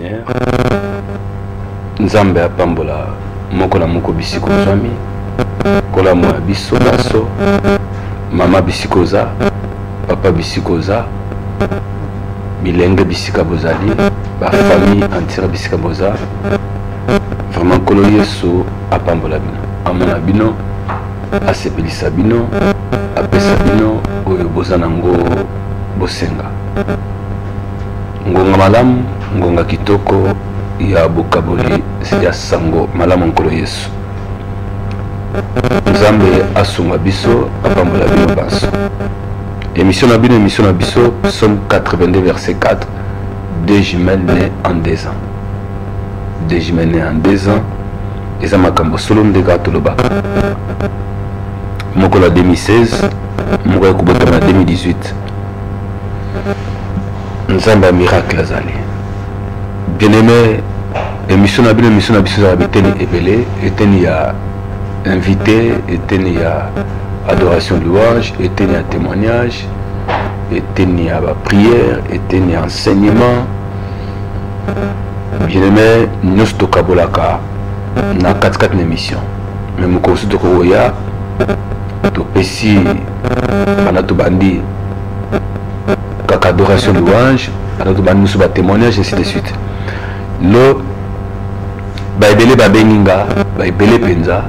Seigneur. Nzambe apambola moko na moko bisiko zwami. Kola mwa biso baso. Mama bisikoza, papa bisikoza. Bilenge bisika bozali, ba famille entière bisika boza. Vraiment kolo Yesu apambola bino. Amona bino, asepelisa bino, apesa bino oyo boza nango bosenga. Ngonga malamu, ngonga kitoko ya bokaboli ya sango malamu nkolo Yesu. Nzambe asunga biso apambola bino baso. Émission na biso, Psaume 82 verset 4. Deux jumelles nées en 2 ans. Deux jumelles nées en 2 ans. Eza makambo solo ndeka toloba. Moko la 2016, moko ya kubota na 2018. Nzamba miracle azali. Bien-aimé, émission na biso za biteni ebele, eteni ya invité, eteni ya adoration louange, eteni ya témoignage, eteni ya prière, eteni ya enseignement. Bien-aimé, nous tokabolaka na 4 émissions. Mais moko aussi tokoya to pesi bana to bandi kaka adoration louange, bana to bandi musuba témoignage ainsi de suite. Lo ba ebele ba benginga, ba ebele penza.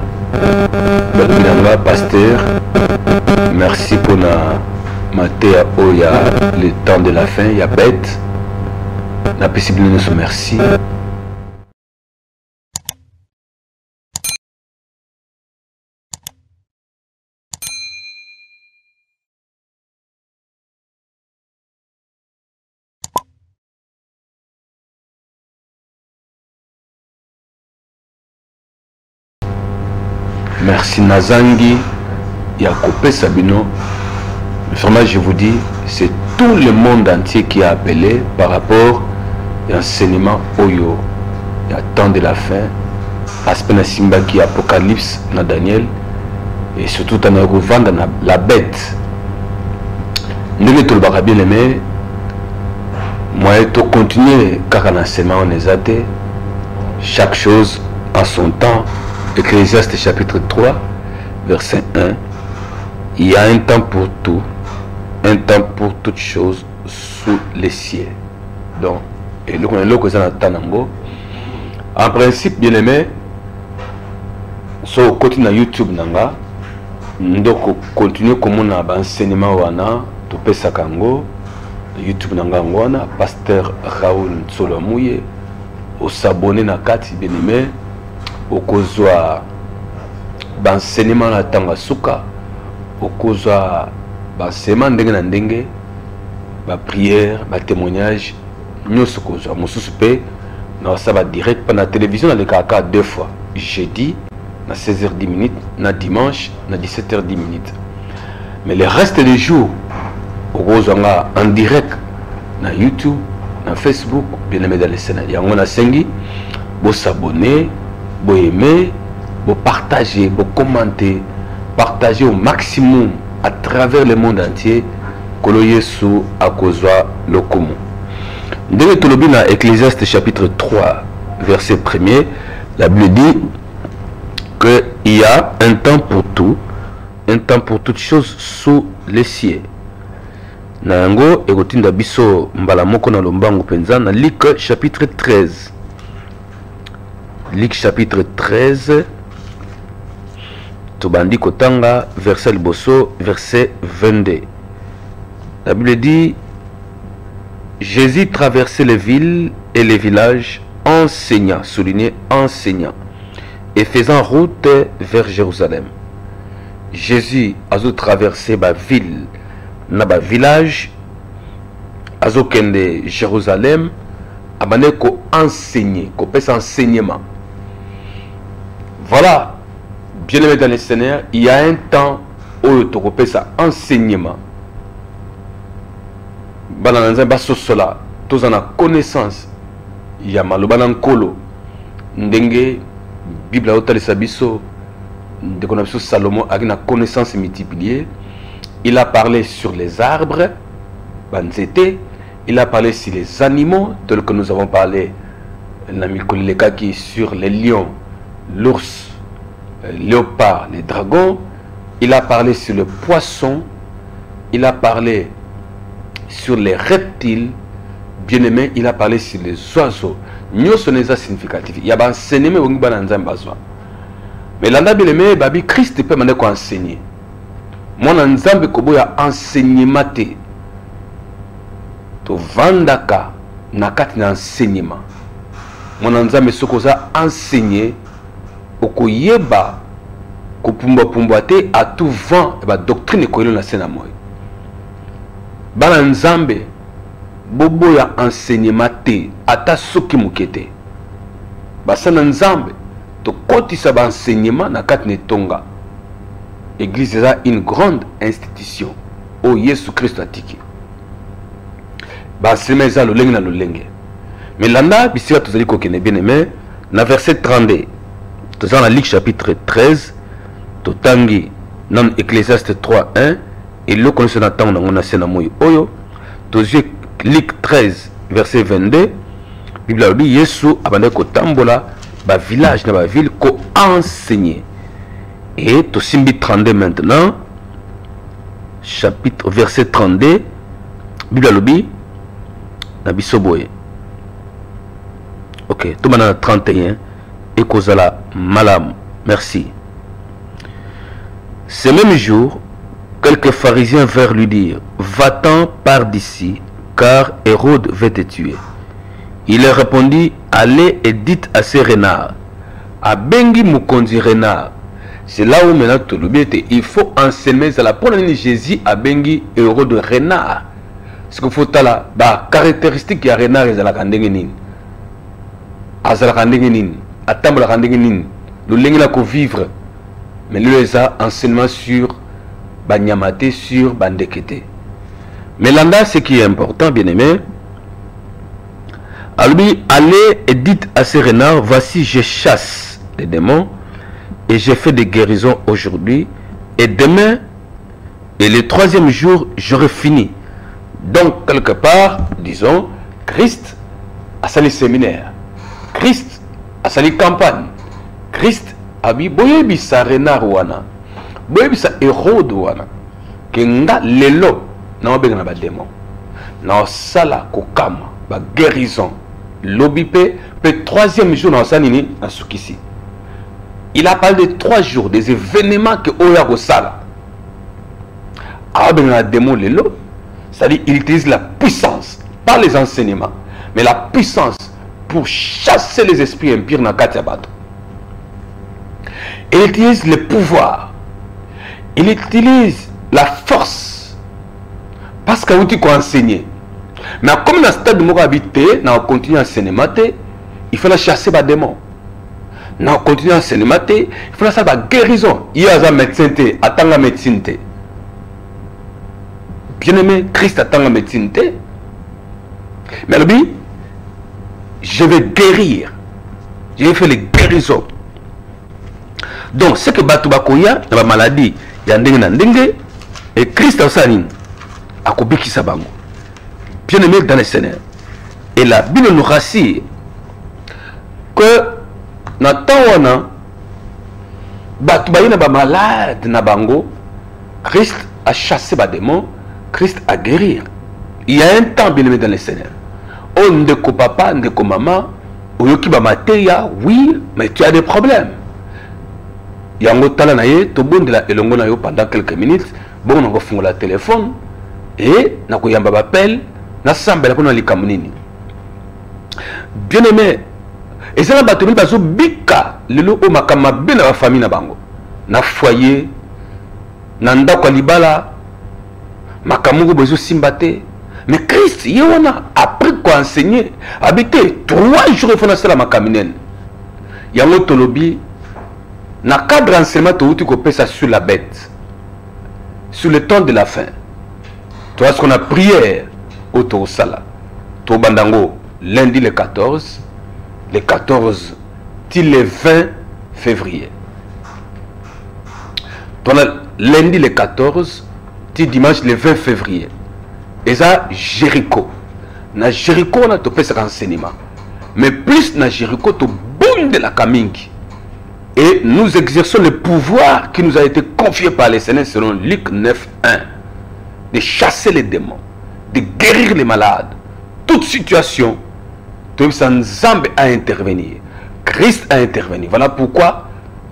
Ba pasteur, merci pour la matéa oya le temps de la fin, ya bête. La possibilité de merci. Merci Nazangi, Yakopé Sabino. Vraiment, je vous dis, c'est tout le monde entier qui a appelé par rapport à l'enseignement Oyo. Il y a temps de la fin, aspect na Simba qui Apocalypse na Daniel, et surtout dans la bête. Nous les trouvons bien aimés. Moi, je continuer car en enseignement on est athée. Chaque chose en son temps. Ecclésiaste chapitre 3, verset 1. Il y a un temps pour tout, un temps pour toutes choses sous les cieux. Donc, et nous avons en principe, bien aimé, sur côté de YouTube, nous continuer comme on a enseignement wana, to pesa kango, YouTube wana, pasteur Raoul Nsolomouye, au s'abonner na kati bien aimé. Okozwa banseignement na tanga suka, okozwa banseignement ndenge na ndenge, ba prière, ba témoignage, nyonso kozwa mosusu pe na saba direct pa na télévision na le kaka 2 fois, jeudi na 16h10 na dimanche na 17h10. Mais le reste des jours okozwa en direct na YouTube, na Facebook, bien aimé dans les scènes. Yango na sengi bo s'abonner, vous aimer, vous partager, vous commenter, partager au maximum à travers le monde entier que le Yesu a causé le commun. Dans le Ecclésiaste chapitre 3, verset 1er, la Bible dit qu'il y a un temps pour tout, un temps pour toutes choses sous les cieux. Nango ekotinda biso mbala moko na lombango penza na Luc chapitre 13. Luc chapitre 13, Tobandi Kotanga, verset Liboso, verset 22. La Bible dit, Jésus traversait les villes et les villages, enseignant, souligné enseignant, et faisant route vers Jérusalem. Jésus a traversé ma ville, na ba village, a kende Jérusalem, a ko enseigner, ko pèse enseignement. Voilà, bien aimé dans les Seigneur, il y a un temps où tu peux ça enseignement. Balanza baso sola, tous en a connaissance. Il y a malobanan kolo, ndenge Bible a otali sabiso, de connaissance Salomon a une connaissance multipliée. Il a parlé sur les arbres, banzete. Il a parlé sur les animaux, tels que nous avons parlé qui sur les lions, l'ours, léopard, les dragons. Il a parlé sur le poisson. Il a parlé sur les reptiles. Bien aimé, il a parlé sur les oiseaux. Nous sommes significatifs. Il y a un enseignement où nous avons besoin. Mais l'anda bien aimé, babi Christ peut m'aider à enseigner. Moi, Nzambe kobo ya enseignement te. To vandaka nakati na enseignement. Moi, Nzambe sokoza enseigner okoyeba kopumba pumba te à tout vent ba doctrine ko na sena moy. Bana Nzambe bobo ya enseignement te ata soki mukete. Basana Nzambe to kotisa ba enseignement nakati ne tonga. Église est une grande institution. Oh Jésus Christ a tiki. Enseignement est le lengue na le lengue. Mais l'anda bisira tozali ko kene bien aimé na verset 32. Dans la Luc chapitre 13, Totangi, dans Ecclésiaste 3:1, et le connaissons dans on a sénamoy oyo, Tozie Luc 13, verset 22, Bible dit Yesu abandé ko tambola, ba village na ba ville ko enseigner. Et Tosimbi 32 maintenant, chapitre verset 32, Bible dit na bisoboye. Ok, tout maintenant 31. Et Kozala Malam, merci. Ce même jour, quelques pharisiens vinrent lui dire: Va-t'en par d'ici, car Hérode veut te tuer. Il leur répondit: Allez et dites à ces renards, à Bengi Mukonzi renard. C'est là où maintenant tout le bien était. Il faut enseigner à la première Jésus à Bengi Hérode renard. Ce qu'il faut là, la caractéristique ya renard est la kandengenin. Azala kandengenin. Attendre la rendez-vous, le lengue ko vivre, mais lui les a enseignement sur Banyamate, sur Bandekete. Mais là, ce qui est important, bien aimé, à lui, allez et dites à ces renards: voici, je chasse les démons et j'ai fait des guérisons aujourd'hui et demain et le troisième jour, j'aurai fini. Donc, quelque part, disons, Christ a sali séminaire. Christ a sali campagne. Christ a dit boyebi sa renard wana, boyebi sa Hérode wana, kenga lelo na obenga na ba démon, na sala kokama ba guérison, lobipe pe troisième jour na sanini na sukisi. Il a parlé de 3 jours, des événements que oya ko sala. A obenga na démon lelo, c'est-à-dire il utilise la puissance, pas les enseignements, mais la puissance pour chasser les esprits impurs dans Katiabato. Il utilise le pouvoir. Il utilise la force. Parce qu'il faut enseigner. Mais comme dans le stade de mon habité, on continue à enseigner, il faut la chasser les démons. On continue à enseigner, il faut la faire la guérison. Il y a un médecin, attend la médecine. Bien aimé, Christ attend la médecine. Mais lui, je vais guérir. Je vais faire les guérisons. Donc, ce que Batubakoya, dans la maladie, il y a un et Christ a aussi a Kobiki Sabango. Bien aimé dans les Seigneurs. Et la Bible nous rassure que dans le temps Batubaye n'a pas malade na bango, Christ a chassé les démons, Christ a guéri. Il y a un temps bien aimé dans les Seigneurs. On ne ko papa, ne ko maman, ou yoki ba mateya, oui, mais tu as des problèmes. Yango tala na ye, to bonde la elongo na yo pendant quelques minutes, bon on va faire le téléphone et na ko yamba appel, na samba la ko na likamunini. Bien aimé, et ça la batterie bazo bika, lelo o makama be na famille na bango. Na foyer, na ndako libala, makamungo bezo simbate. Mais Christ, il a appris quoi enseigner. Habiter 3 jours, il faut faire la caminenne. Il y a un autre lobby. Dans le cadre d'enseignement, tu peux ça sur la bête. Sur le temps de la fin. Tu vois ce qu'on a prié autour de ça. Tu bandango lundi le 14. Le 14 till le 20 février. Tu as lundi le 14 till dimanche le 20 février. Et ça, Jéricho. Dans Jéricho, on a topé ce renseignement. mais plus na Jéricho to boum de la Kamingi. Et nous exerçons le pouvoir qui nous a été confié par les Seigneurs selon Luc 9:1, de chasser les démons, de guérir les malades. Toute situation, Nzambe a intervenu. Christ a intervenu. Voilà pourquoi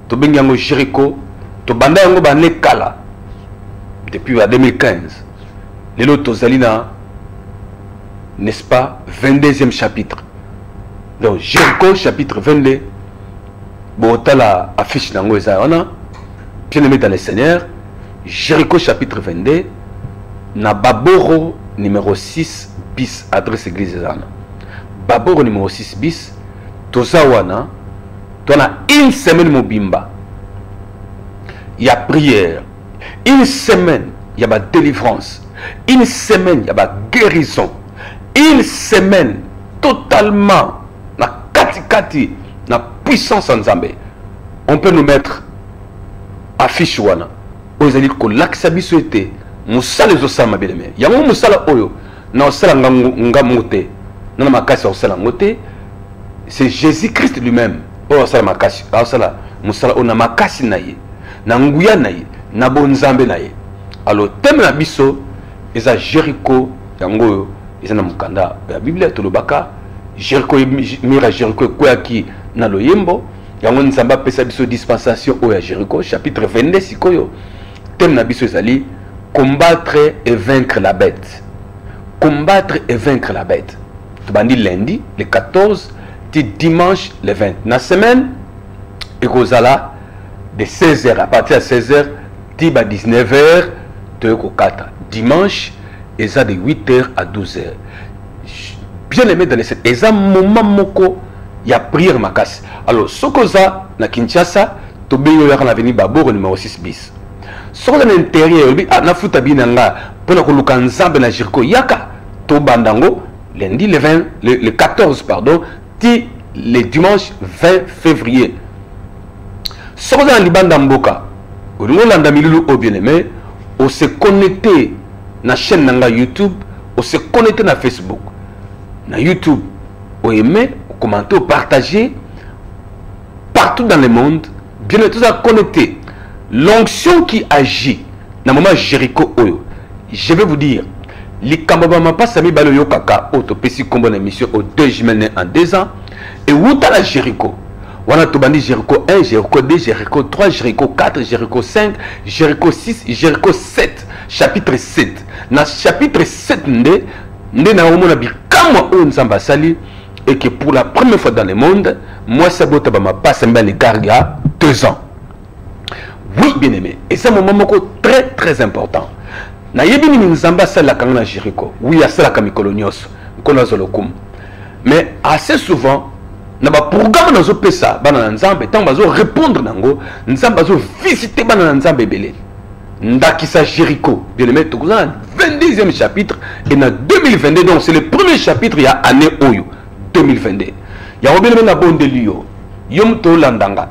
Tobengango Jéricho, Tobandango Banekala, depuis 2015, les Lotozalina, n'est-ce pas, 22e chapitre. Donc Jéricho, chapitre 22. Bon, tu as la affiche dans le bien aimé dans le Seigneur. Jéricho, chapitre 22. Na Baboro, numéro 6 bis, adresse église Zana. Baboro, numéro 6 bis. Tozawana, tu as une semaine mobimba. Il y a prière. Une semaine, il y a la délivrance. Une semaine, il y a la guérison. Une semaine, totalement, la katikati, la puissance en Zambé. On peut nous mettre affiche wana. Vous allez dire que l'accès souhaité, Moussala les osama beleme. Il y a un Moussala oyo, na osala ngamote, na makasi osala ngote. C'est Jésus-Christ lui-même. Oh osala makasi, osala Moussala ona makasi naye, na nguya naye, na bonzambe naye. Alors thème na biso, eza Jéricho yango. Ils ont mukanda la Bible tolobaka Jéricho mira Jéricho kwaki na loyembo yango nzamba pesa biso dispensation au Jéricho chapitre 22 sikoyo thème na biso ezali combattre et vaincre la bête. Combattre et vaincre la bête. Tobandi lundi le 14 ti dimanche le 20 na semaine ekozala de 16h à partir de 16h ti ba 19h de ko 4 dimanche et ça de 8h à 12h. Bien aimé dans les 7. Et ça, moment moko, il y a prière makasi. Alors, ce que ça, na Kinshasa, to beyo ya kana veni baboro numéro 6 bis. Ce que dans l'intérieur, na futa binanga, pour na koluka nzambe na Jéricho yaka, to bandango, lundi le 14, pardon, ti le dimanche 20 février. Ce que dans l'ibanda mboka, au niveau landa milulu au bien aimé, on s'est connecté na chaîne nanga YouTube, on se connecte na Facebook, na YouTube, on aime, on commente, on partage partout dans le monde, bien tout ça connecté. L'onction qui agit, na moment Jéricho oyo, je vais vous dire, les kambaba pas sami balo yo kaka, auto pesi combo na mission au 2 juillet en 2 ans, et où t'as la Jéricho? Wana tobandi Jéricho 1, Jéricho 2, Jéricho 3, Jéricho 4, Jéricho 5, Jéricho 6, Jéricho 7, chapitre 7. Dans chapitre 7, nous avons vu et que pour la première fois dans le monde, moi, ça m'a passé les gargas 2 ans. Oui, bien aimé. Et c'est un moment très très important. Na yebini nzamba sala kangana Jéricho. Oui, à sala kamikolonios, kolazolokum. Mais assez souvent, na ba programme nazo pesa bana nzambe tant bazo répondre nango, nzamba bazo visiter bana nzambe belé. Ndakisa Jéricho, bien aimé, tout ça, 22e chapitre, et dans 2022, donc c'est le premier chapitre, il y a année Oyo, 2022. Il y a bien aimé na bonde lio, yom to landanga,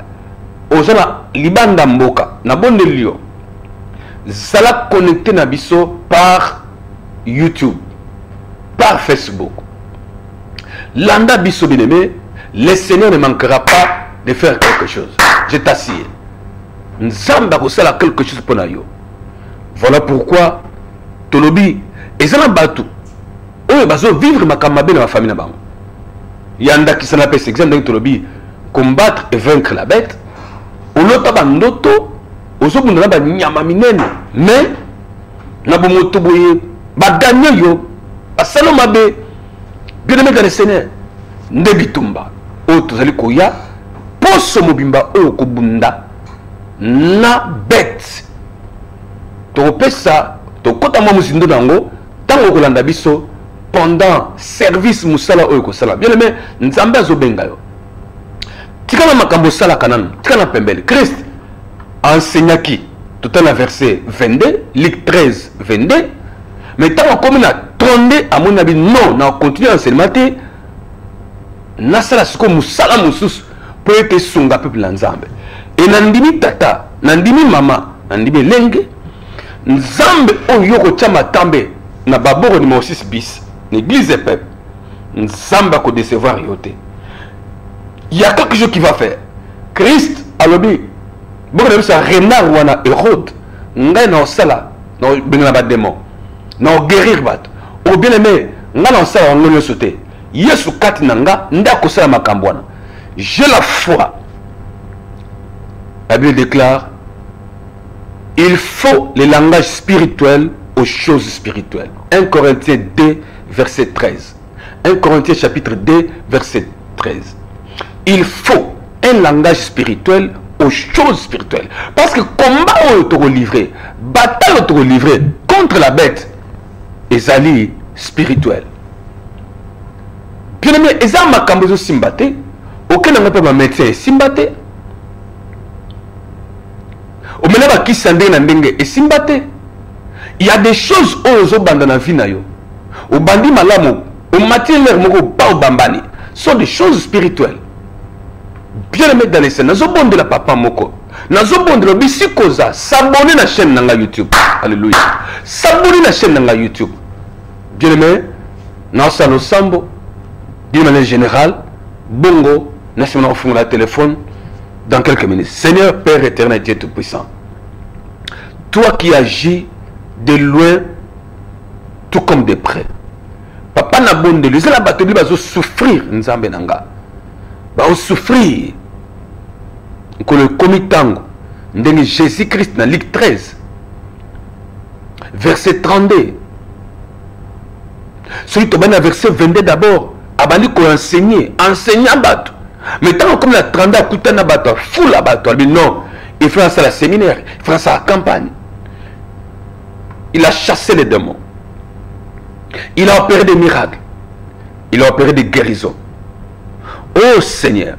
ozana libanda mboka, na bonde lio, zala connecté na biso par YouTube, par Facebook. Landa biso bien aimé, le Seigneur ne manquera pas de faire quelque chose. Je t'assure. Nzamba kosala quelque chose pour nayo. Voilà pourquoi Tolobi ezala batu oyo bazo vivre makamabe na ma famille na bango. Yanda qui s'en appelle cet exemple dans Tolobi combattre et vaincre la bête. Olota bandoto ozobunda ba nyama minene mais na bomoto boye ba gagner yo asalo mabe bien aimé dans le Seigneur ndebitumba o tozali koya poso mobimba oyo kobunda na bête topesa tokota mwa musindo nango tango kolanda biso pendant service musala oyo kosala bien aimé nzambe azobenga yo tikana makambo sala kananu tikana pembele Christ enseignaki tout un verset 22 Luc 13 22 mais tango comme na 32 à mon avis non na continuer enseignement te nasala siko musala mususu po ete sunga peuple na nzambe et nandimi tata nandimi mama nandimi lenge nzambe oyo kotia matambe na baboro numéro 6 bis l'église peuple nzambe ko décevoir yote il y a quelque chose qui va faire. Christ a lobby. Bon, on a vu ça, renard ou un Hérode. Ngai na osala, na benga ba démon. Na guérir bat. Ou bien aimé, nga na osala ngolo sauter. Yesu kati nanga, nda kosala makambwana. J'ai la foi. La Bible déclare, il faut les langages spirituels aux choses spirituelles. 1 Corinthiens 2, verset 13. 1 Corinthiens chapitre 2, verset 13. Il faut un langage spirituel aux choses spirituelles. Parce que combat où tu livré, bataille où tu livré contre la bête, ezali spirituel. Bien aimé, ezali makambo simbate, aucun n'a pas médecin simbate. Au moment qui s'endé na ndenge et simbate. Il y a des choses aux banda na vie na yo. Au bandi malamu, au matière moko pas au bambani, sont des choses spirituelles. Bien aimé dans les scènes, nazo bonde la papa moko. Nazo bonde le bisikoza, s'abonner na chaîne na YouTube. Alléluia. S'abonner na chaîne na YouTube. Bien aimé, na salo sambo, d'une manière générale, bongo, na semaine on la téléphone dans quelques minutes. Seigneur Père éternel Dieu tout-puissant. Toi qui agis de loin tout comme de près. Papa na bonde, les la batterie va souffrir nzambe nanga. Va souffrir. Que le comitango ndenge Jésus-Christ na Luc 13 verset 32. Celui qui a verset 22 d'abord, abandi ko enseigner bateau. Mais tant comme la 32 à couper na bateau, fou la bateau, mais non, il fera ça à la séminaire, il fera ça à la campagne. Il a chassé les démons. Il a opéré des miracles. Il a opéré des guérisons. Oh Seigneur,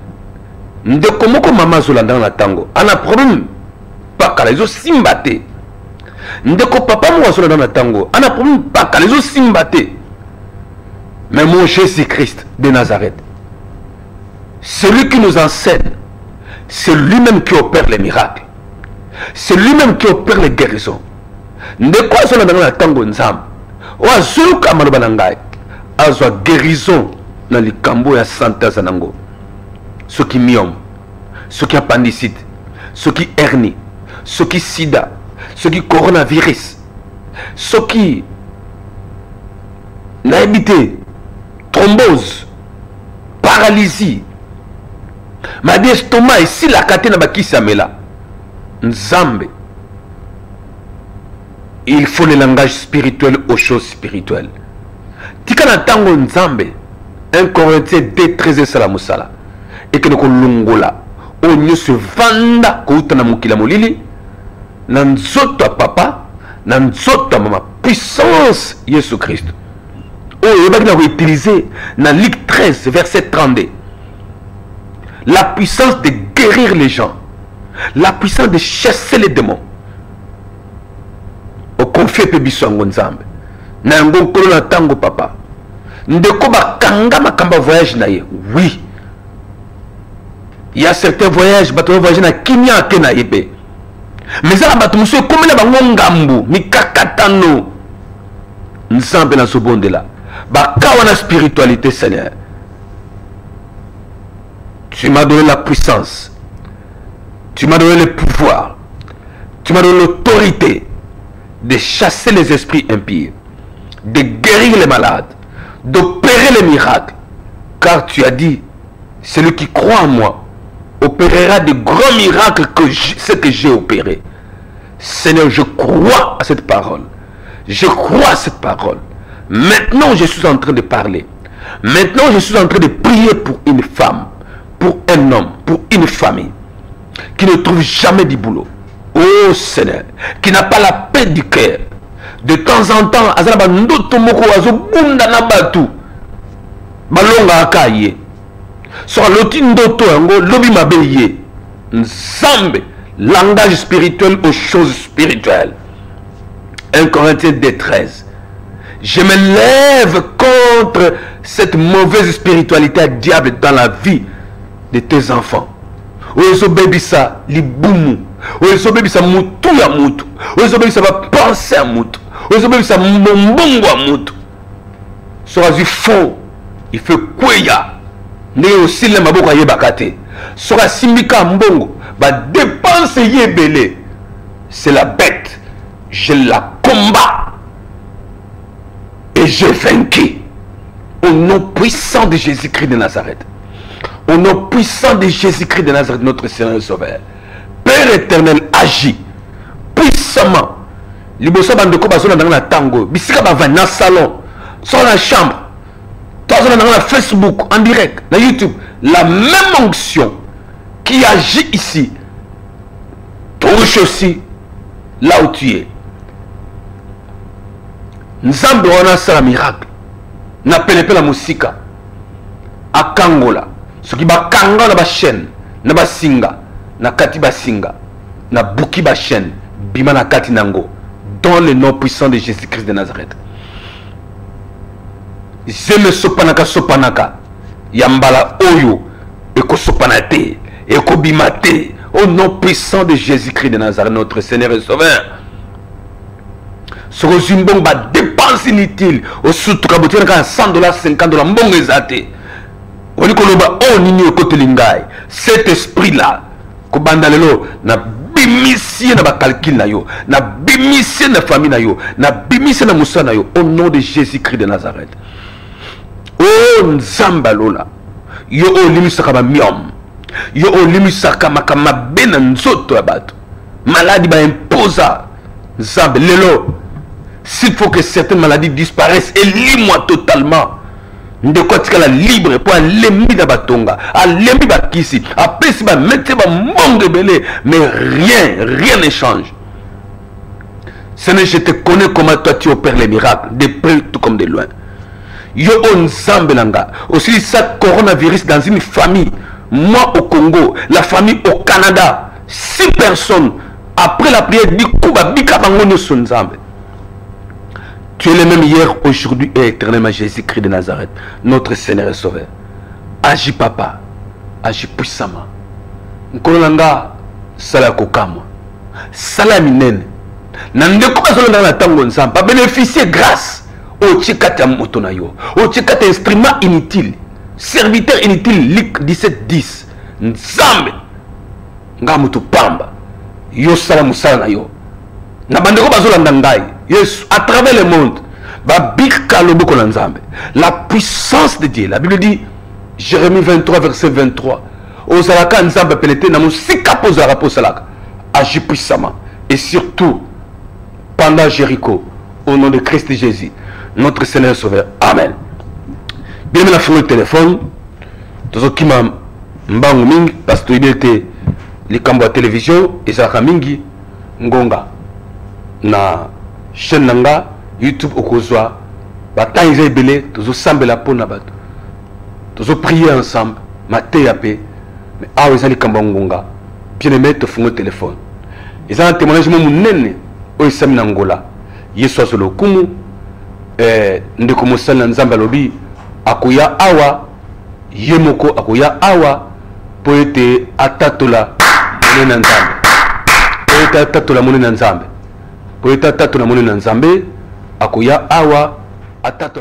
de comment maman Zolanda dans la tango, on a problème pas qu'à les os simbate. De quoi papa moi Zolanda dans la tango, on a problème pas qu'à les os simbate. Mais mon Jésus-Christ de Nazareth, celui qui nous enseigne, c'est lui-même qui opère les miracles. C'est lui-même qui opère les guérisons. De quoi Zolanda dans la tango nzam? Wa zuluka maloba ngai. Azwa guérison dans les cambo ya santé zanango. Ceux qui myome, ceux qui appendicite, ceux qui hernie, ceux qui sida, ceux qui coronavirus, ceux qui naïbité, thrombose, paralysie, maladie estomac et si la katena bakisa mela. Nzambe. Il faut le langage spirituel aux choses spirituelles. Tikana tango nzambe 1 Corinthiens 2, 13 salamusala. Et que nous lungola o nyoso vanda ko utana mukila molili na nzoto papa na nzoto mama puissance Jésus Christ. Oh, il va utiliser dans Luc 13 verset 32. La puissance de guérir les gens, la puissance de chasser les démons. Au confier pe biso ngonzambe. Na ngokolo na tango papa. Ndeko ba kanga makamba voyage na ye. Oui. Il y a certains voyages, bateau voyage na Kenya kena ebe. Mais ça bateau monsieur comme na bango ngambu, mikakatano. Nzambe na sobonde la. Ba kawana spiritualité Seigneur. Tu m'as donné la puissance. Tu m'as donné le pouvoir. Tu m'as donné l'autorité de chasser les esprits impies, de guérir les malades, d'opérer les miracles. Car tu as dit, celui qui croit en moi opérera de grands miracles que ce que j'ai opéré. Seigneur, je crois à cette parole. Je crois à cette parole. Maintenant, je suis en train de parler. Maintenant, je suis en train de prier pour une femme, pour un homme, pour une famille qui ne trouve jamais du boulot. Oh Seigneur, qui n'a pas la paix du cœur. De temps en temps, azalaba ndoto moko azobunda na batu. Balonga akaye. Sur l'autre ndoto yango lobi mabeye. Nzambe, langage spirituel aux choses spirituelles. 1 Corinthiens 2, 13. Je me lève contre cette mauvaise spiritualité diable dans la vie de tes enfants. Ozo bebisa libumu. Ozo bebisa mutu ya mutu. Ozo bebisa ba penser à mutu. Ozo bebisa mbongo à mutu. Sera du fond, il fait kweya. ndenge aussi le maboko ayebaka te soka simbika mbongo ba dépense yebele c'est la bête je la combat et je vaincu au nom puissant de Jésus-Christ de Nazareth. Au nom puissant de Jésus-Christ de Nazareth, notre Seigneur et Sauveur. Père éternel, agis puissamment. Liboso bandeko bazona dans la tango, bisika ba va dans salon, sur la chambre. Toi dans la Facebook en direct, dans YouTube, la même onction qui agit ici touche aussi là où tu es. Nzambe wana sala miracle. Na pelepe la musika a Kangola ce qui ba kanga na ba chaîne na ba singa na kati ba singa na buki ba chaîne bima na kati nango dans le nom puissant de Jésus-Christ de Nazareth. Zeme sopanaka yambala oyo eko sopanate eko bimate au nom puissant de Jésus-Christ de Nazareth, notre Seigneur et Sauveur. Ce que ba dépense inutile au surtout ka botina ka $100 $50 mbongo ezate oni koloba o nini okotelingai cet esprit là ko bandalelo na bimisi na ba calcul na yo na bimisi na famille na yo na bimisi na musa na yo au nom de Jésus-Christ de Nazareth. Oh nzamba lola yo o limisaka ba miom yo o limisaka makama bena nzoto ya bato maladie ba imposa nzambe lelo. S'il faut que certaines maladies disparaissent, élis-moi totalement. Ndekotika la libre pour l'ennemi de Batonga, à l'ennemi de Kisi, après si mettre mon belé, mais rien ne change. Seigneur, je te connais comment toi tu opères les miracles, de près tout comme de loin. Yo on zambelanga, aussi ça coronavirus dans une famille, moi au Congo, la famille au Canada, 6 personnes, après la prière, du coup, bika bangono son zambe. Tu es le même hier, aujourd'hui et éternellement, Jésus-Christ de Nazareth, notre Seigneur et Sauveur. Agis papa, agis puissamment. Nkolanga sala kokama, sala minene. Nandeko bazolanda na tango nzamba, pas bénéficier grâce au tchikata moto na yo, au tchikata instrument inutile, serviteur inutile, Luc 17:10. Nzambe nga mutu pamba, yo sala musala na yo. Na bandeko bazolanda ngai. Yes, à travers le monde, la puissance de Dieu. La Bible dit, Jérémie 23, verset 23, Ozalaka Nzambe pelete na musika pozara posalaka. Agis puissamment. Et surtout, pendant Jéricho, au nom de Christ Jésus, notre Seigneur Sauveur. Amen. Bien, on a fait le téléphone. Tout ce qui m'a mbangu mingi, parce que il était les cambo à télévision, et ça a mingi, ngonga. Na chaîne nanga YouTube okozwa bata ils belé tozo sambela pona bato tozo prier ensemble maté yapé mais awe zali kambangonga bien aimé te fungo téléphone ils ont un témoignage mo munene o isami na ngola yesu azolo kumu ndeko mosala nzamba lobi akoya awa yemoko akoya awa po ete atatola monena nzambe po ete atatola monena nzambe pour être tatu na moni na nzambe akoya awa atatu.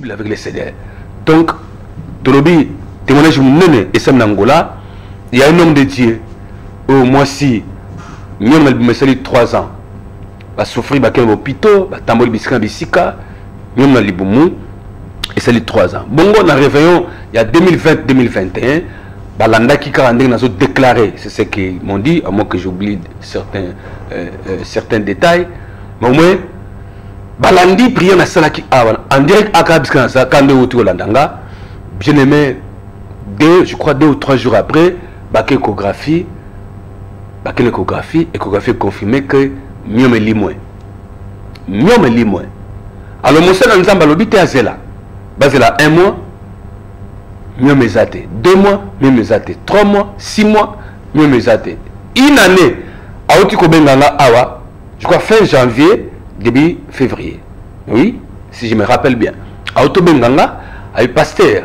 Avec les CDR. Donc, Tolobi, témoignage Mounene et Sam Nangola, il y a un homme de Dieu, au mois-ci, il y a 3 ans, il a souffert de l'hôpital, il a tamboli bisika bisika, il y a Liboumou, et c'est 3 ans. Bon, on a réveillé, il y a 2020-2021, Balanda qui a déclaré, c'est ce qu'ils m'ont dit, à moins que j'oublie certains détails, mais au moins, Balandi prière na salaki awan en direct akabiska sa kande wuti olandanga bien aimé je crois 2 ou 3 jours après échographie confirmé que miome limwe alors mon sel nzamba lobité azela bazela 1 mois mieux mes athées. 2 mois, mieux mes athées. 3 mois, 6 mois, mieux mes athées. Une année, Aouti Kobenganga Awa, je crois fin janvier, début février. Oui, si je me rappelle bien. Aouti Benganga, avec pasteur,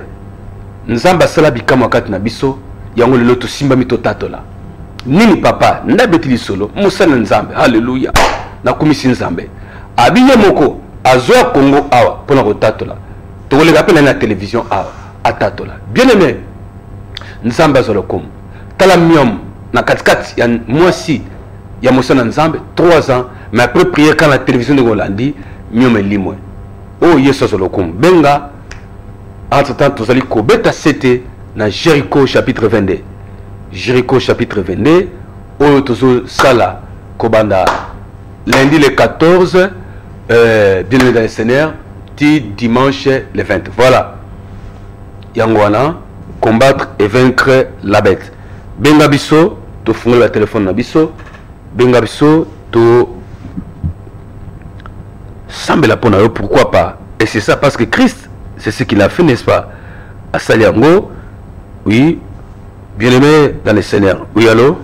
Nzamba Sala Bikama Kat Nabiso, Yango le loto Simba Mito Tatola. Nini papa, Nabetili Solo, Moussa Nzambe, Alléluia, Nakumisi Nzambe. Abiye Moko, Azoa Congo Awa, pour la Tatola. Tu les rappelles à la télévision à Tatola. Bien aimé, Nzamba Zolokom, Talamium, na Katkat, il y a moi si, il y a Moussa Nzambe, 3 ans, mais après prier quand la télévision de Golandi, mieux me limoué. Oh, Yeso Zolokom, Benga, entre temps, tu allez Kobeta Sete, dans Jéricho chapitre 22. Jéricho chapitre 22, oh, Tozo Sala, Kobanda, lundi le 14, bien aimé dans le Seigneur, dimanche le 20. Voilà. Yangwana, combattre et vaincre la bête. Benga biso, tu fous le téléphone na biso. Benga biso, tu semble la pona, pourquoi pas. Et c'est ça parce que Christ, c'est ce qu'il a fait, n'est-ce pas? À Saliango, oui, bien aimé dans le Seigneur. Oui, allô?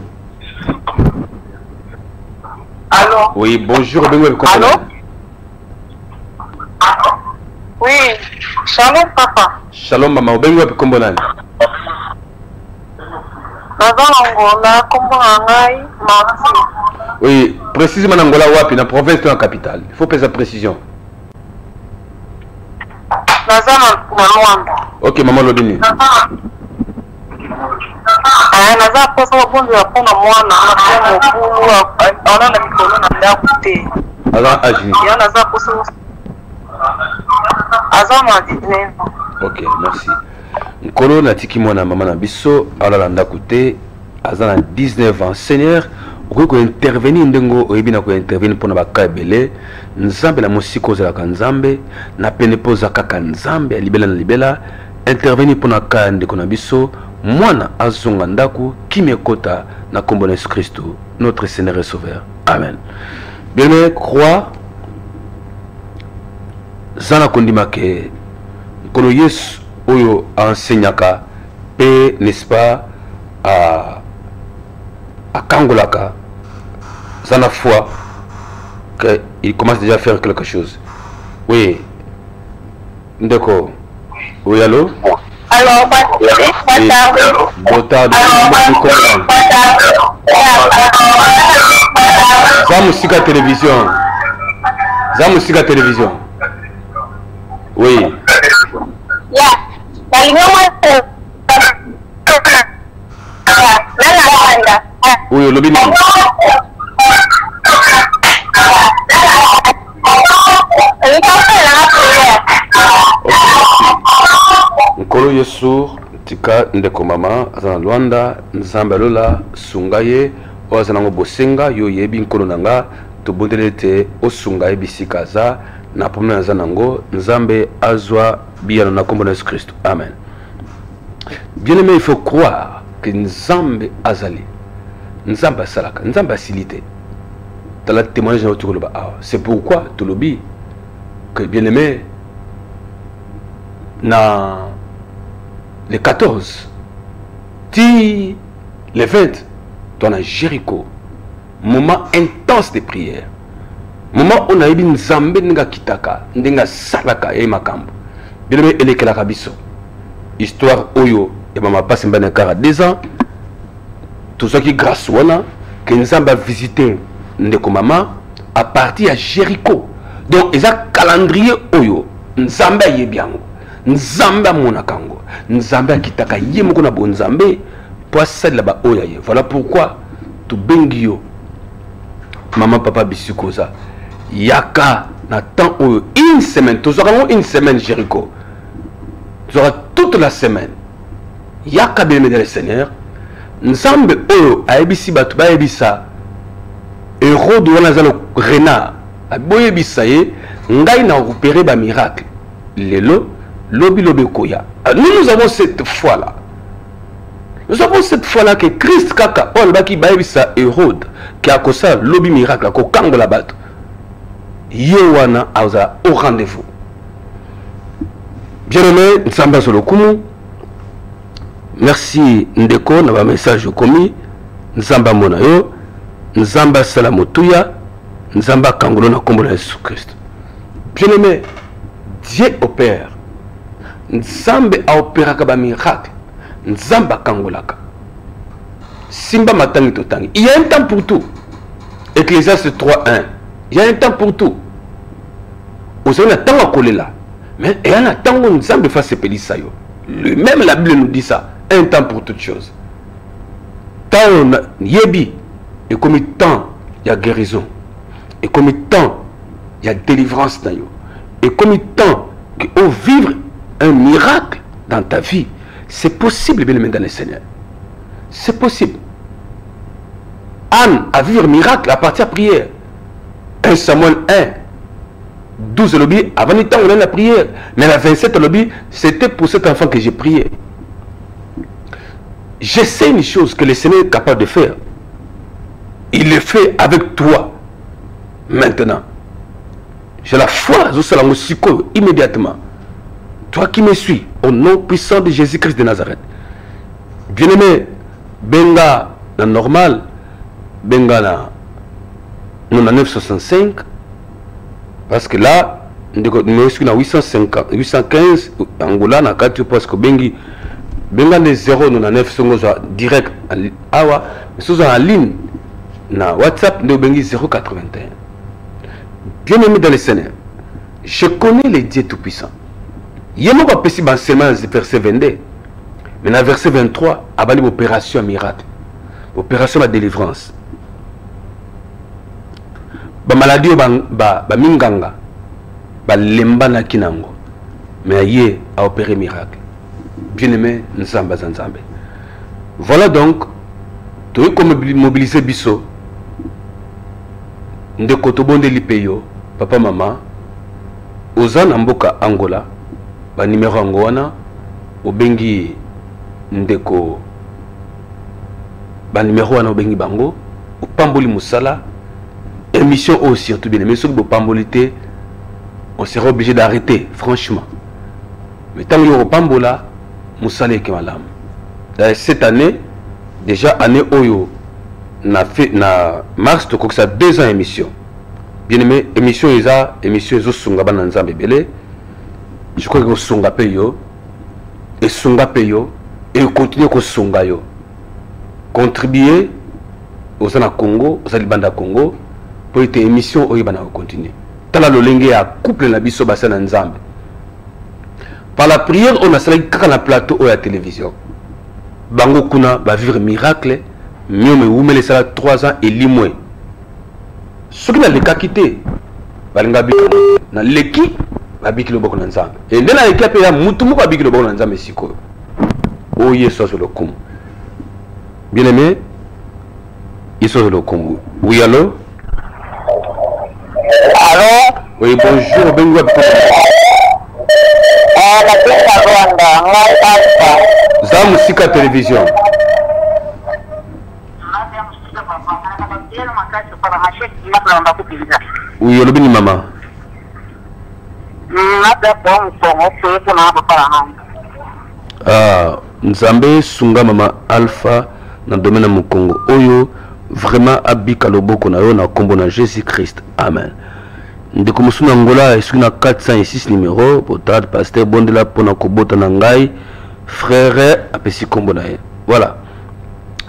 Allô? Oui, bonjour, Benga. Allô? Oui, shalom papa. Shalom maman, Benga Kombonani. Angola, comment Angai, Marti. Oui, précisément Angola Wapi, dans la province de la capitale. Il faut faire sa précision. Rwanda. Ok, maman Lodini. Naza posa bonzo ya pona mwana na mokulu ona na mikolo na ndaku te. Azan Ajini. Ya naza posa Azama 19. Ok, merci. Nkolo natiki mwana mama na biso ala ndaku te azana 19 ans. Seigneur, ko intervenir ndengo oyebina ko intervenir pona bakabele nzambe na mosiko za kanzambe na pene poza kaka nzambe libela na libela intervenir pona ka ndeko na biso mwana azonga ndaku kimekota na kombo na Yesu Christ notre Seigneur et Sauveur. Amen. Bien croix zana kondima ke kono Yesu oyo enseignaka et n'est-ce pas à Kangolaka zana foi que il commence déjà à faire quelque chose. Oui. D'accord. Oui, allô? Alors, Zamusika télévision. Zamusika télévision. Oui. Oui, le bini. Nkolo Yesu tika ndeko mama azana Luanda nzambe lola sungaye o azana ngo bosenga yo yebi nkolo nanga tobondelete o sungaye bisikaza na pomna azana ngo nzambe azwa biano na kombo na Jésus Christ. Amen. Bien aimé, il faut croire que nzambe azali nzambe salaka nzambe asilite dans la témoignage de notre loba. C'est pourquoi tu lobby que bien aimé na le 14 ti le 20 dans la Jéricho, moment intense de prière, moment où on a eu une zambe nga kitaka ndenga salaka et makambo bien aimé elekela kabiso histoire oyo et mama passe mbana kara 2 ans tout ce qui grâce wana que nzamba visiter ndeko mama à partir à Jéricho. Donc ils a calendrier oyo nzamba yebiango nzamba monakango nzamba kitaka yemoko na bonzambe pour ça là ba oya ye. Voilà pourquoi tu bengio maman papa bisikoza yaka na temps oyo une semaine tu auras une semaine Jéricho tu auras toute la semaine yaka bien le Seigneur nzambe oyo ayebisi batu ba yebisa Hérode wana za le renard aboyebisa ye ngai na opérer ba miracle lelo lobi koya. Nous avons cette foi là. Nous avons cette foi là que Christ kaka on baki bayebisa Hérode qui a kosa lobi miracle ko kangola bato yewana auza au rendez-vous. Bien aimé nzamba solo kumu merci ndeko na ba message komi nzamba mona yo nzamba salamotuya nzamba kangolo na kombo na Jésus Christ. Bien aimé, Dieu opère. Nzambe a opéré ba miracle. Nzamba kangolaka. Simba matangi totangi. Il y a un temps pour tout. Ecclésiaste 3:1. Il y a un temps pour tout. Vous avez un temps à coller là. Mais il y a un temps où Nzambe fasse ses pélisses. Même la Bible nous dit ça. Un temps pour toutes choses. Tant yebi. Et comme temps, il y a guérison. Et comme temps, il y a délivrance dans yo. Et comme temps, que vivre un miracle dans ta vie, c'est possible, bien aimé dans le Seigneur. C'est possible. Anne a vu un miracle à partir de la prière. 1 Samuel 1, 12 lobby, avant le temps on a la prière. Mais la 27 lobby, c'était pour cet enfant que j'ai prié. Je sais une chose que le Seigneur est capable de faire. Il le fait avec toi. Maintenant. J'ai la foi, immédiatement. Toi qui me suis, au nom puissant de Jésus-Christ de Nazareth. Bien-aimé, benga na normal, benga na 965, parce que là, nous sommes à 815, Angola, na 4 parce que benga de 099 direct awa, nous sommes en ligne, na WhatsApp, nous bengi 081. Bien-aimé dans le Seigneur, je connais les dieux tout-puissants. Il y a un peu seulement verset 22. Mais dans le verset 23, il y a une opération miracle. Opération de délivrance. La maladie est minganga. Lemba na kinango. Mais il a opéré miracle. Bien-aimé, Nzamba Zanzambe. Voilà donc, tu veux mobiliser Bisso. Ndeko tobonde lipeyo, papa maman, ozana mboka Angola, ba numéro angwana, obengi ndeko, ba numéro wana obengi bango, opamboli musala, émission aussi, surtout bien, mais si vous pambolité, on sera obligé d'arrêter, franchement. Mais tant que vous pambola, musala est malam. Cette année, déjà année Oyo, na mars to koksa 2 ans émission. Bien aimé, émission ils sunga bananza bebele. Je crois que vous sunga peyo et sunga peyo et continuer ko sunga yo. Contribuer aux na Congo, aux Libanda Congo pour être émission au bana continuer. Tala lolenge ya couple na biso basa na Nzambe. Par la prière on a salé kaka na plateau ou la télévision. Bango kuna ba vivre miracle. Mieux me oumele ça 3 ans et limoué. Ce qui n'a le cas quitté, na leki, babiki le boko nanzambe. Et dès la équipe ya mutumu babiki le boko nanzambe siko. Oh yeso sur le kum. Bien aimé, yeso sur le kum. Oui allô? Allô? Oui bonjour, bengo abiko. La pesa Rwanda, ngata. Zamu sika télévision. Oui, le bini maman. Ah, Nzambe sunga mama Alpha dans le domaine de Congo. Oyo vraiment abika loboko na yo na kombo na Jésus Christ. Amen. Ndeko musuna Angola est na 406 numéro potad pasteur Bondela pona kobota na ngai frère apesi kombo na ye. Voilà.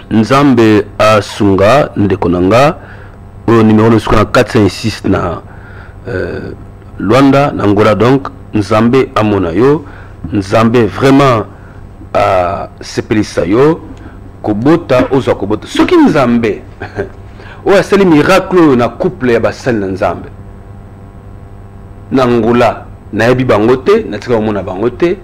Nzambe a sunga ndeko nanga au numéro de 406 na Luanda na Angola donc Nzambe amona yo Nzambe vraiment a sepelisa yo kobota oza kobota soki Nzambe o asali miracle na couple ya basali na Nzambe na Angola na yebi bangote na tika mona bangote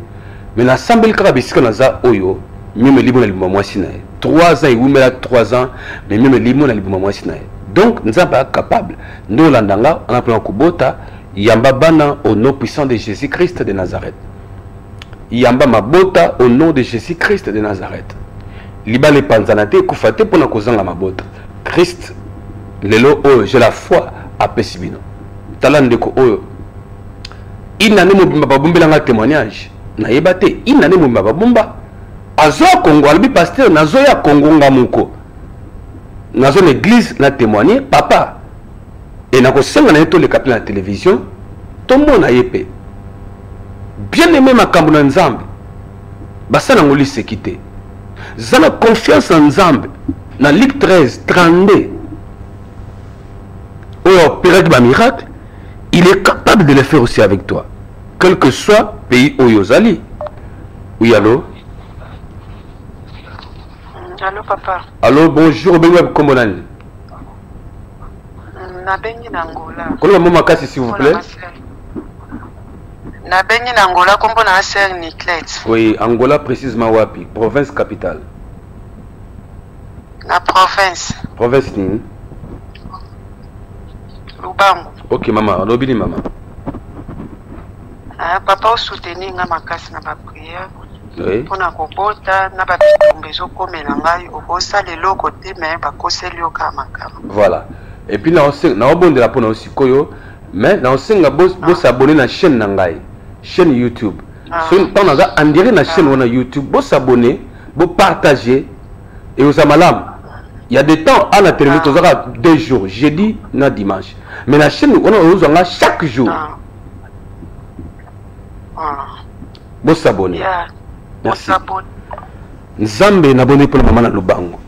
mais na sambeli kaka bisika na za oyo même libre na liboma mwasi na 3 ans et 3 ans mais même libre na liboma mwasi na donc nous sommes capables nous landanga on a pris un kubota yamba bana au nom puissant de Jésus-Christ de Nazareth yamba mabota au nom de Jésus-Christ de Nazareth liba le panzanate kufate pona kozanga mabota Christ lelo oh j'ai la foi à pesibino talande ko oyo inane mo bimba babumbela nga témoignage na yebate inane mo bimba babumba azo ya Congo alobi pasteur nazo ya Congo ngamuko nazo na église na témoigner papa et na kosenga na to le capitaine la télévision to mona yepe bien aimé makambo na nzambe basa na ngoli sekité zana confiance en nzambe na Luc 13 32 oh période ba miracle il est capable de le faire aussi avec toi quel que soit pays où yozali. Oui allô. Allô papa. Allô bonjour benga kombo nani. Na bengi na Angola. Kola mama kasi s'il vous plaît. Na bengi na Angola kombo na sœur Niclette. Oui, Angola précisément wapi? Province capitale. Na province. Province nini? Lubango. OK maman, alobili mama. Ah papa o soutenir nga makasi na ba prière. Oui. Pona kobota na ba bitumbe zo komela ngai okosa lelo côté mais ba koseli oka makama. Voilà. Et puis na obondela pona aussi koyo mais na osenga boss s'abonner na chaîne na ngai. Chaîne YouTube. So tant na en direct na chaîne na YouTube, boss s'abonner, bo partager et aux amalam. Il y a des temps à la télévision, tu auras 2 jours, jeudi na dimanche. Mais la chaîne on a chaque jour. Boss s'abonner. Merci. Nzambe na boni pour maman na Lubango.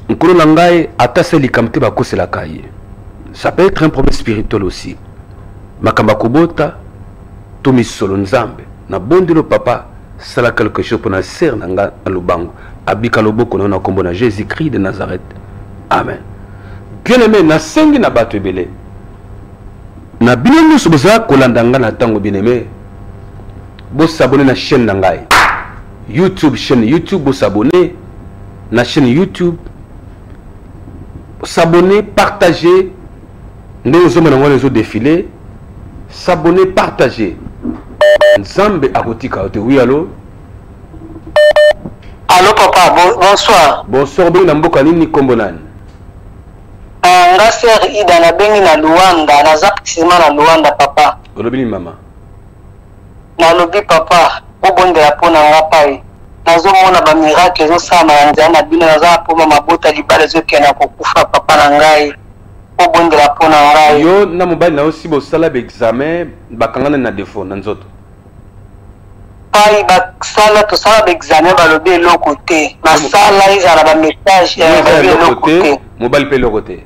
Nkolo na ngai ataseli kamte ba kosela kaye. Ça peut être un problème spirituel aussi. Makamba kobota to misolo nzambe na bondelo papa sala quelque chose pour na ser na nga na Lubango. Abika loboko na kombo na Jésus-Christ de Nazareth. Amen. Bien aimé na sengi na bato ebele. Na bino nyonso boza kolanda nga na tango bien aimé. Bo s'abonner na chaîne na ngai. YouTube chaîne YouTube, vous s'abonner la chaîne YouTube, s'abonner, partager, nous sommes dans les autres défilés, s'abonner, partager. Nzambe akotika ote. Oui allô. Allô papa, bonsoir. Bonsoir bien na mboka nini kombo nani? Nga sœur Ida na bengi na Luanda, na zaptisima na Luanda papa. Olobini mama. Na lobi papa. Obondela pona ngapai nazomona ba miracle zo sama nzana na bino naza poma mabota libala zo kena kokufa papa na ngai obondela pona ngai yo na mobali na aussi bo sala ba examen bakangana na défaut na nzoto pai ba sala to sala ba examen ba lobe loko te na sala izala ba message ba loko te mobali pe loko te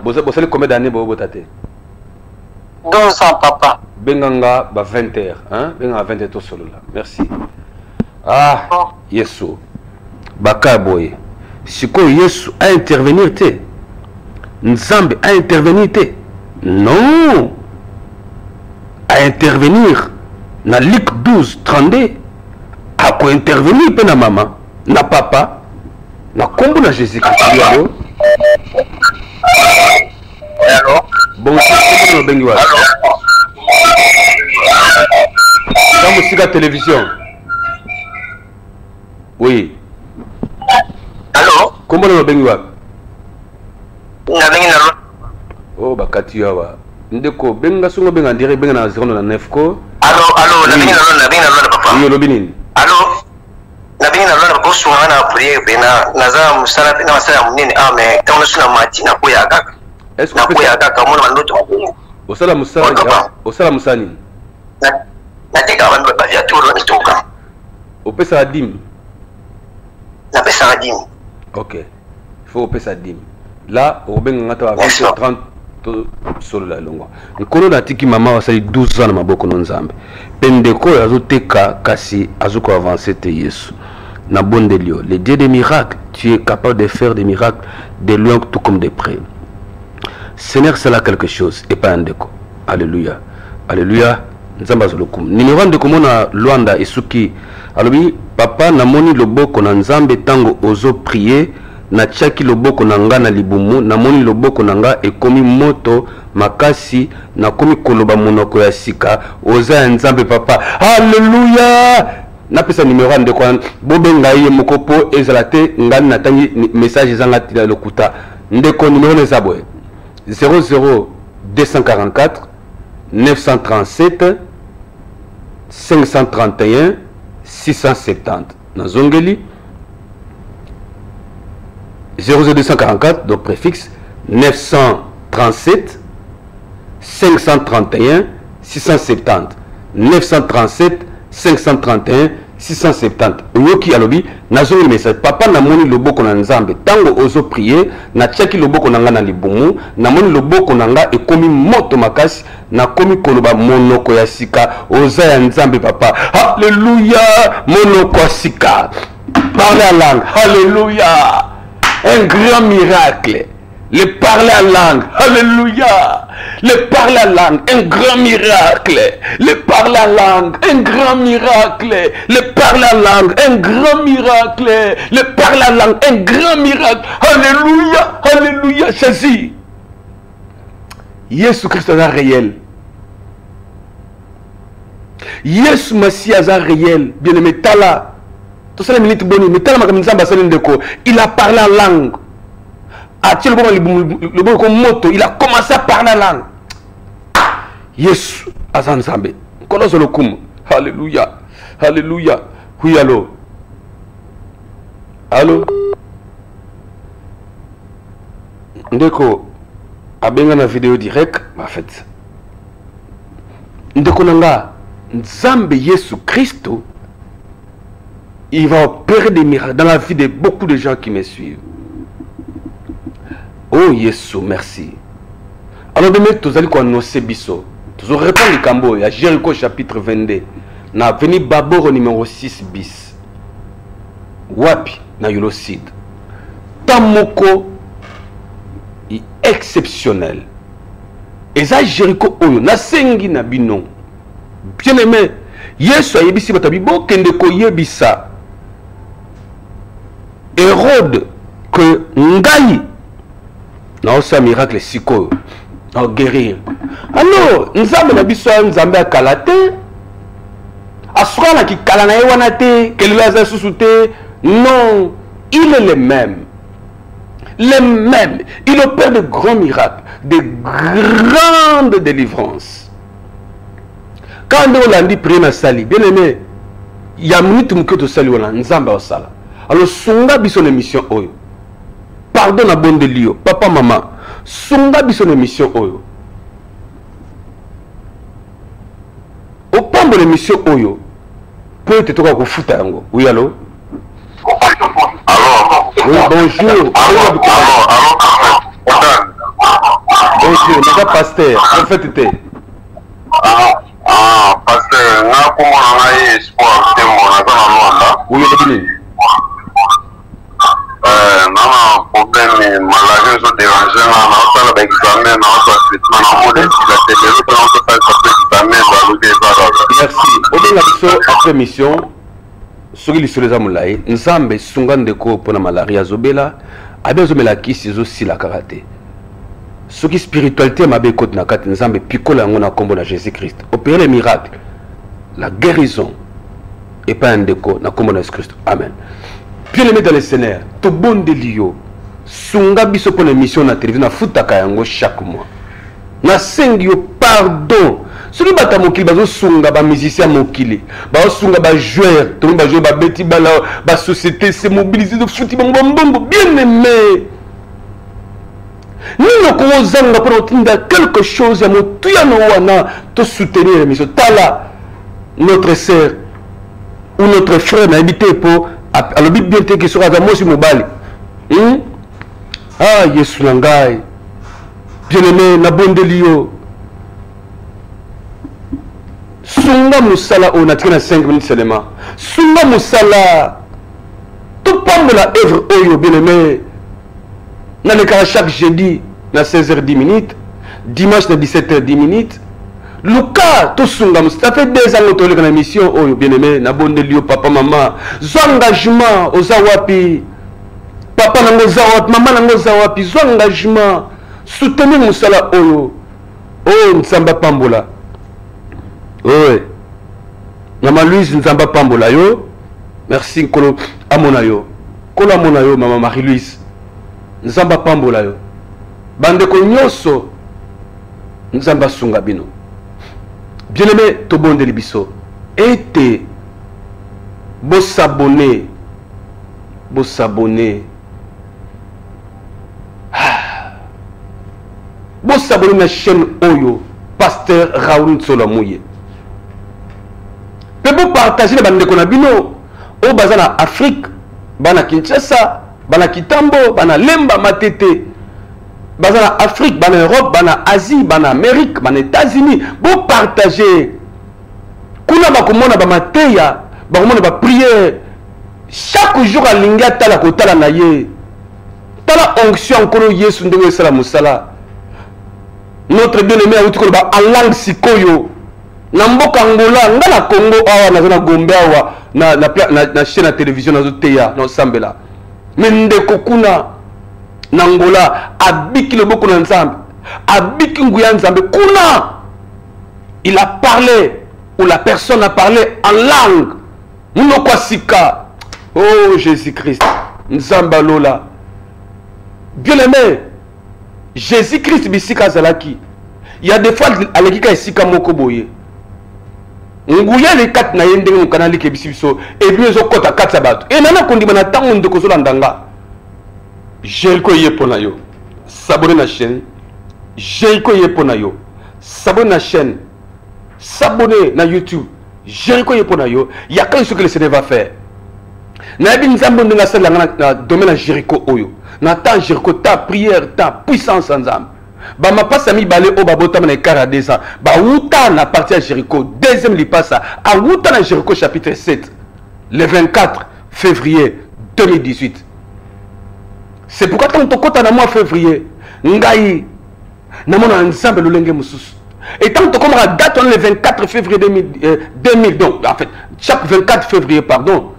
bo sala combien d'années bo botate 12 ans papa Benganga ba 20h hein benga 20h to solo là merci ah Yesu baka boye siko Yesu a intervenir te Nzambe a intervenir te non a intervenir na Luc 12 32 a ko intervenir pe na mama na papa na kombo na Jésus-Christ. Allô allô bonjour comment bengi wa dans musique télévision. Oui. Allô? Comment le bengi wa? Na bengi na. Oh bakati yawa. Ndeko benga sungo benga ndire benga na 09 ko. Allô, na bengi na papa. Yo lobini. Allô? Na bengi na papa ko sunga na prière bena naza musala na masala munene mais tant suna mati na koya kaka. Est-ce que koya kaka mona mandoto? Osala musala. Osala musani. Natika abantu bavya turo nitoka. Opesa la dîme. Na pesa la dîme. OK. Il faut opesa la dîme. Là, au benga ngata wa 20h30 to solo la longo. Nkolo na tiki mama wasali 12 ans na maboko no nzambe. Pendeko azoteka kasi azuko avancer te Yesu. Na bondelio, le Dieu des miracles, tu es capable de faire des miracles de loin tout comme de près. Seigneur, c'est là quelque chose et pas un déco. Alléluia. Alléluia. Nzamba zolokum. Numéro de komona Luanda esuki. Alobi papa namoni loboko na nzambe tango ozo prier na tchaki loboko na nga na libumu namoni loboko na nga ekomi moto makasi na komi koloba monoko ya sika oza ya nzambe papa. Alléluia. Napesa numéro de kwa bobenga ye mokopo ezalate ngani natangi message zanga tila lokuta. Ndeko numéro ne zabwe 00 244 937 531 670 nazongeli 00244 donc préfixe 937 531 670 937 531 670 oyoki alobi nazongi message papa namoni loboko na nzambe tango ozo prier na tiaki loboko na nga na libumu namoni loboko na nga ekomi moto makasi nakomi koloba monoko ya sika oza ya nzambe papa haleluya monoko ya sika parler à langue haleluya un grand miracle le parler à langue alléluia le parler à langue un grand miracle le parler à langue un grand miracle le parler à langue un grand miracle le parler à langue un grand miracle alléluia alléluia Jésus Jésus Christ est réel Jésus Messie est réel bien aimé tala tout ça les minutes bonnes mais tala makamizamba sali ndeko il a parlé en langue il a commencé à parler la langue. Yes, Azan Zambe. Kolos le kum. Alléluia. Alléluia. Oui, allô. Allô. Ndeko, abenga na vidéo direct, en fait. Ndeko nanga, Nzambe Yesu Christo, il va opérer des miracles dans la vie de beaucoup de gens qui me suivent. Oh Yesu, merci. Alors demain, nous allons annoncer biso. Nous allons répondre le Cambo, il y a Jéricho chapitre 22. Na veni Baboro numéro 6 bis. Wapi na Yolocide. Tamoko exceptionnel. Et ça Jéricho oyo na sengi na bino. Bien aimé, Yesu ayebisi batabibo kende ko yebisa. Hérode que ngai na osa miracle siko na guérir. Alors, nzambe na biso nzambe akala te. Asura na ki kala na yewana te, kelelo aza susu te. Non, il est le même. Le même. Il opère de grands miracles, de grandes délivrances. Quand on a dit prier na sali, bien aimé, il y a minute muke to sali wana nzambe osala. Alors sunga biso l'émission oyo. Pardon à bon de Lio, papa, maman, sunga biso l'émission Oyo. Au pan de l'émission Oyo, pour te toka ko futa yango. Oui, allô? Oui, bonjour. Bonjour, monsieur pasteur, en fait, était. Pasteur, n'a pas mon espoir, c'est mon attend. Oui, oui. Nana problème maladie sont dérangés là on a l'examen on a traitement on a merci on a biso après mission soki lisolo eza molai nzambe sunga ndeko mpona malaria azobela abe azomela kisi ezosila kaka te soki spiritualité mabe ekoti na kati nzambe pikola yango na nkombo na Jésus Christ opérer les miracles la guérison epai ya ndeko na nkombo na Jésus Christ amen. Bien aimé dans le Seigneur, tout bon de l'io, sunga biso pour l'émission na télévision na futaka yango chaque mois. Na sengio pardon. Soki bata mokili bazo sunga ba musicien mokili, ba sunga ba joueur, tout ba jouer ba beti ba ba société se mobiliser de futi bongo bien aimé. Nous ko zanga pour obtenir quelque chose ya motu ya no wana to soutenir l'émission tala notre sœur ou notre frère na habité pour alors bien te que sera moi sur mobile ah Yesu nangai bien aimé na bonde lio sunga musala on a tiré 5 minutes seulement sunga musala tout pombe la œuvre oyo bien aimé na le cas chaque jeudi na 16h10 dimanche na 17h10 Luka, tout sunga, ça fait 2 ans que tu as une émission, oh bien aimé, na bonne de Lio, papa, maman, engagement aux Zawapi, papa nango Zawapi, maman nango Zawapi, engagement, soutenir Moussala Oyo, oh Nzamba Pambola, ouais, Maman Louise Nzamba Pambola yo, merci Kolo Amonayo, Kolo Amonayo, maman Marie-Louise, Nzamba Pambola yo, bande ko nyoso, Nzamba Sunga Bino. Bien aimé, tout bon de l'Ibiso. Et Bo s'abonner. Bo s'abonner. Bo s'abonner à la chaîne Oyo. Pasteur Raoul Nsolamuye. Pe bo partager les bandes de bino. O bazana Afrique. Bana Kinshasa. Bana Kitambo. Bana Lemba Matete. Bana Afrique. Bana Europe. Bana Asie. Bana Amérique. Bana États-Unis. Bo partager. Kuna bakomona ba mateya. Bakomona ba prière. Chaque jour à linga tala kotala na ye. Tala onction kono Yesu ndewe sala musala. Notre bien-aimé a dit en langue sikoyo. Na mboka Angola, na Congo awa na Gombe awa na chaîne de télévision na zoteya na sambela. Mende kokuna na Angola abiki le boko na nzambe. Abiki nguya nzambe kuna. Il a parlé ou la personne a parlé en langue. Muno kwa sika. Oh Jésus-Christ. Nzamba lola. Bien-aimé, Jésus-Christ bisika zalaki. Il y a des fois alekika esika moko boye. Nguya le kat na yende mu kanali ke bisibiso et puis zo kota kat sabato. Et nana kondima na tango ndeko zo landanga. Jericho yepona yo. S'abonner na chaîne. Jericho yepona yo. S'abonner na chaîne. S'abonner na YouTube. Jericho yepona yo. Il y a quelque chose que le Seigneur va faire. Na bi nzambo ndinga sala na domaine na Jericho oyo. Na ta Jericho ta prière ta puissance ensemble. Ba ma passe mi balé au babota na kara 2 ans. Ba wuta na partie à Jericho deuxième li passe à wuta na Jericho chapitre 7 le 24 février 2018. C'est pourquoi quand on compte en mois février ngai na mona ensemble lolenge mususu. Et tant que comme la date on le 24 février 2000 donc en fait chaque 24 février pardon.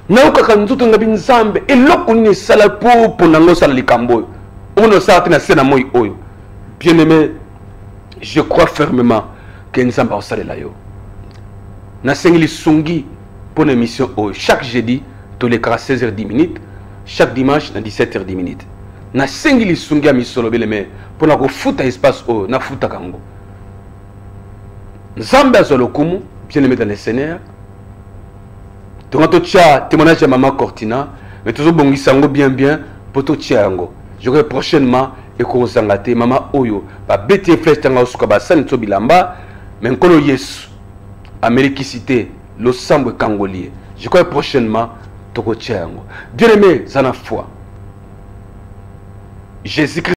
Na ko kan tutu ngabi nzambe eloko ni sala po nango sala likambo. On sala tina sena moy oyo. Bien-aimé, je crois fermement que nous sommes au là yo. Na sengli sungi pour une émission chaque jeudi tous les 16h10 chaque dimanche à 17h10. Na sengli sungi a misolo beleme pour na ko futa espace na futa kango. Nzambe azolokumu bien-aimé dans le Seigneur. Tu as témoignage à Maman Cortina, mais toujours bon sango bien pour tout tiango. Je vais prochainement et qu'on s'engage Maman Oyo, ba beti flesh tanga osuka ba sanito bilamba, mais nkolo Yesu. Amérique cité, le sambo kangolier. Je crois prochainement toko tiango. Bien aimé, ça na foi. Jésus-Christ